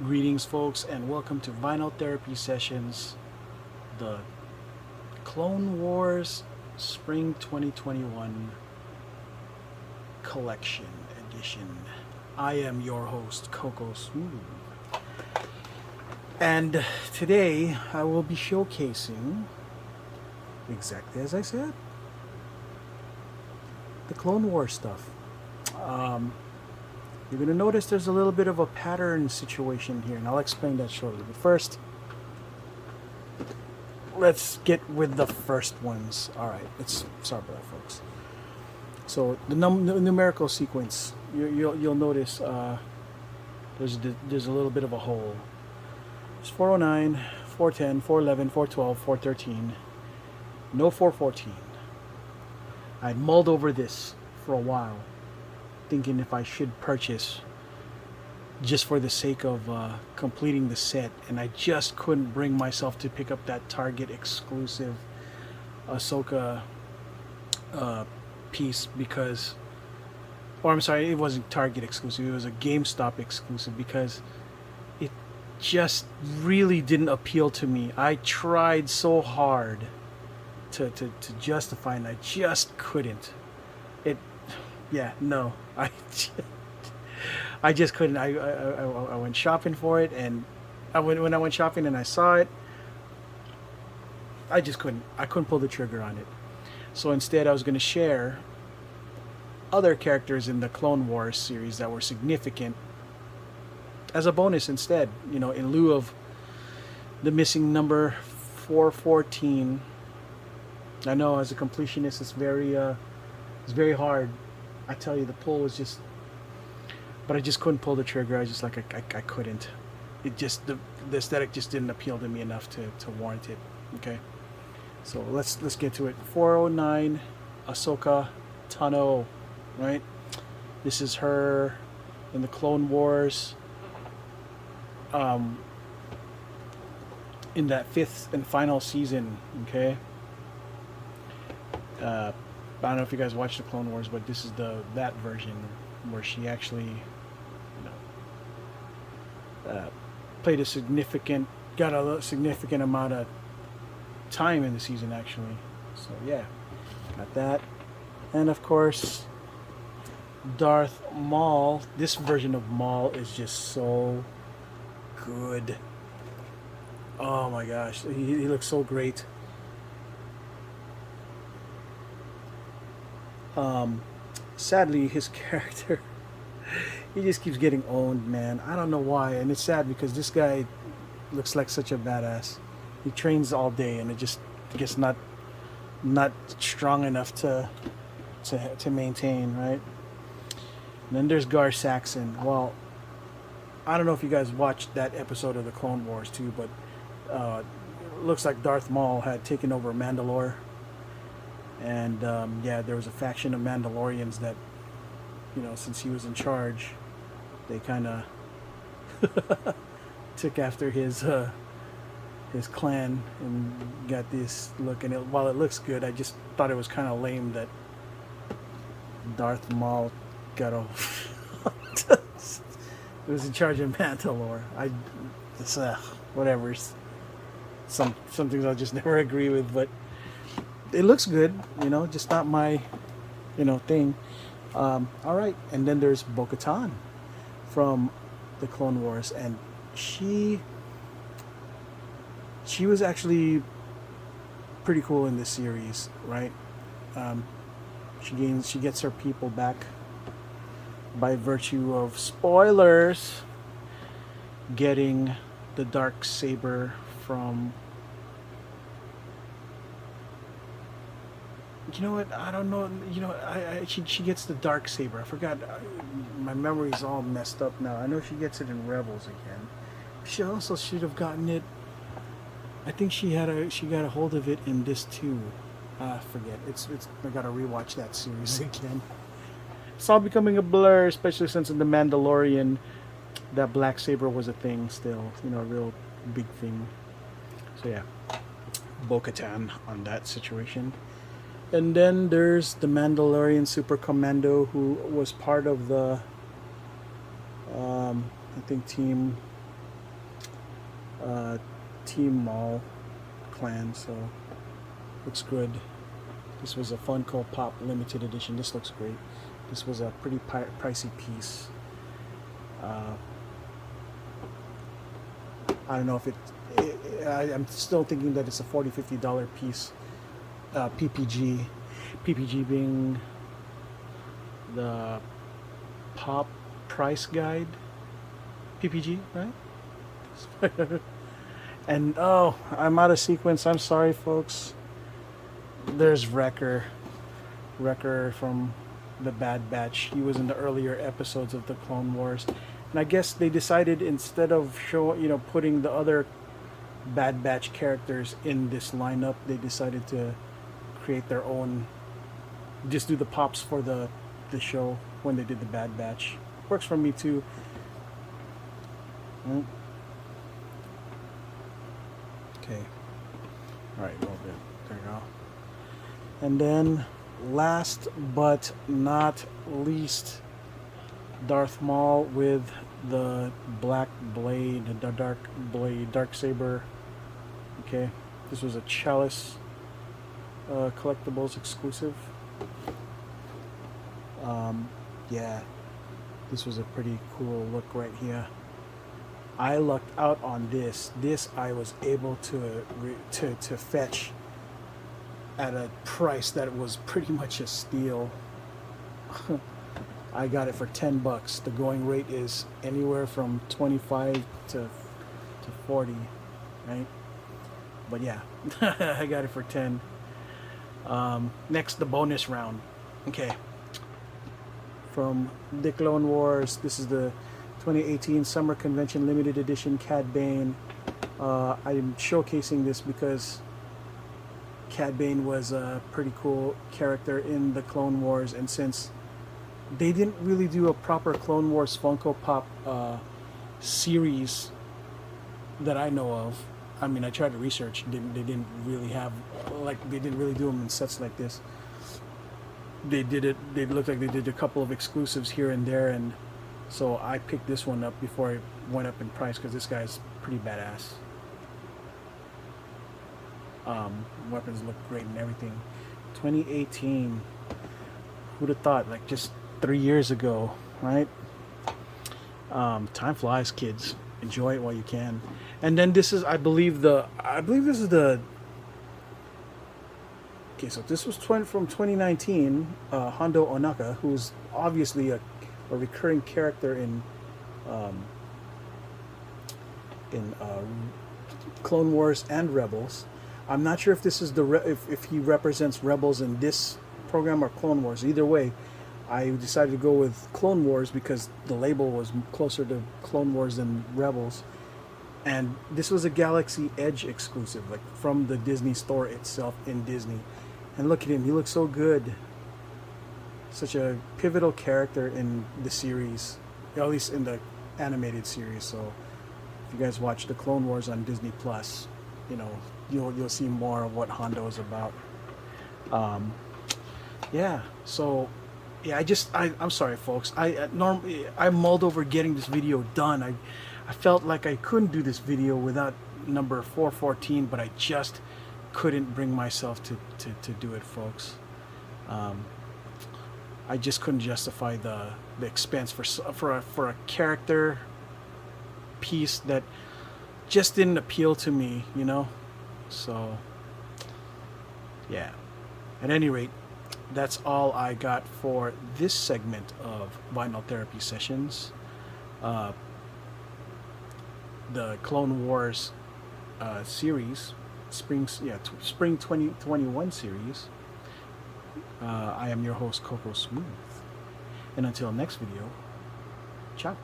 Greetings, folks, and welcome to Vinyl Therapy Sessions, the Clone Wars Spring 2021 Collection Edition. I am your host, Coco Smooth, and today I will be showcasing, exactly as I said, the Clone Wars stuff. You're going to notice there's a little bit of a pattern situation here, and I'll explain that shortly. But first, let's get with the first ones. All right, sorry about that, folks. So the numerical sequence, you'll notice there's a little bit of a hole. There's 409, 410, 411, 412, 413. No 414. I'd mulled over this for a while, thinking if I should purchase just for the sake of completing the set, and I just couldn't bring myself to pick up that Target exclusive Ahsoka piece because, or I'm sorry, it wasn't Target exclusive, it was a GameStop exclusive because it just really didn't appeal to me. I tried so hard to justify, and I just couldn't. Yeah, no, I just couldn't. I went shopping for it, and when I went shopping and I saw it, I just couldn't. I couldn't pull the trigger on it. So instead, I was going to share other characters in the Clone Wars series that were significant as a bonus instead. You know, in lieu of the missing number 414. I know as a completionist, it's very hard. I tell you, the pull was just, but I just couldn't pull the trigger. I was just like, I couldn't. It just, the aesthetic just didn't appeal to me enough to warrant it. Okay, so let's get to it. 409, Ahsoka Tano, right? This is her in the Clone Wars. In that fifth and final season. Okay. I don't know if you guys watched the Clone Wars, but this is that version where she actually, played got a significant amount of time in the season actually. So yeah, got that, and of course, Darth Maul. This version of Maul is just so good. Oh my gosh, he looks so great. Sadly, his character, he just keeps getting owned, man. I don't know why, and it's sad because this guy looks like such a badass. He trains all day, and it just gets not strong enough to maintain, right? And then there's Gar Saxon. Well, I don't know if you guys watched that episode of the Clone Wars too, but it looks like Darth Maul had taken over Mandalore. And yeah, there was a faction of Mandalorians that, since he was in charge, they kind of took after his clan and got this look. And while it looks good, I just thought it was kind of lame that Darth Maul got was in charge of Mandalore. It's whatever. Some things I'll just never agree with, but it looks good, just not my, thing. All right, and then there's Bokuton from the Clone Wars, and she was actually pretty cool in this series, right? She gets her people back by virtue of, spoilers, getting the dark saber from. You know what? I don't know. She gets the dark saber. I forgot. My memory's all messed up now. I know she gets it in Rebels again. She also should have gotten it. I think she got a hold of it in this too. I forget. I gotta rewatch that series again. It's all becoming a blur, especially since in the Mandalorian, that black saber was a thing still. A real big thing. So yeah, Bo-Katan on that situation. And then there's the Mandalorian Super Commando, who was part of the, I think, team Team Maul clan, so looks good. This was a Funko Pop limited edition. This looks great. This was a pretty pricey piece. I don't know if I'm still thinking that it's a $40-$50 piece. PPG. PPG being the Pop Price Guide. PPG, right? And oh, I'm out of sequence. I'm sorry, folks. There's Wrecker from the Bad Batch. He was in the earlier episodes of the Clone Wars, and I guess they decided, instead of putting the other Bad Batch characters in this lineup, they decided to create their own. Just do the pops for the show when they did the Bad Batch. Works for me too. Okay. All right, a little bit. There you go. And then, last but not least, Darth Maul with the black blade, the dark saber. Okay, this was a Chalice collectibles exclusive. Yeah, this was a pretty cool look right here. I lucked out on this. This I was able to fetch at a price that was pretty much a steal. I got it for $10. The going rate is anywhere from 25 to 40, right? But yeah, I got it for 10. Next, the bonus round. Okay. From the Clone Wars, this is the 2018 Summer Convention Limited Edition Cad Bane. I'm showcasing this because Cad Bane was a pretty cool character in the Clone Wars, and since they didn't really do a proper Clone Wars Funko Pop series that I know of. I mean, I tried to research. They didn't really have, they didn't really do them in sets like this. They did it. They looked like they did a couple of exclusives here and there, and so I picked this one up before it went up in price because this guy's pretty badass. Weapons look great and everything. 2018. Who'd have thought? Like just 3 years ago, right? Time flies, kids. Enjoy it while you can. And then this is, I believe this is the. Okay, so this was from 2019. Hondo Ohnaka, who's obviously a recurring character in Clone Wars and Rebels. I'm not sure if this is if he represents Rebels in this program or Clone Wars. Either way, I decided to go with Clone Wars because the label was closer to Clone Wars than Rebels. And this was a Galaxy Edge exclusive, like from the Disney store itself in Disney. And look at him, he looks so good. Such a pivotal character in the series, at least in the animated series. So if you guys watch the Clone Wars on Disney Plus, you'll see more of what Hondo is about. Yeah, so yeah, I'm sorry, folks. I mulled over getting this video done. I felt like I couldn't do this video without number 414, but I just couldn't bring myself to do it, folks. I just couldn't justify the expense for a character piece that just didn't appeal to me, So yeah. At any rate, that's all I got for this segment of Vinyl Therapy Sessions. The Clone Wars series, spring 2021 series. I am your host, Coco Smooth. And until next video, ciao.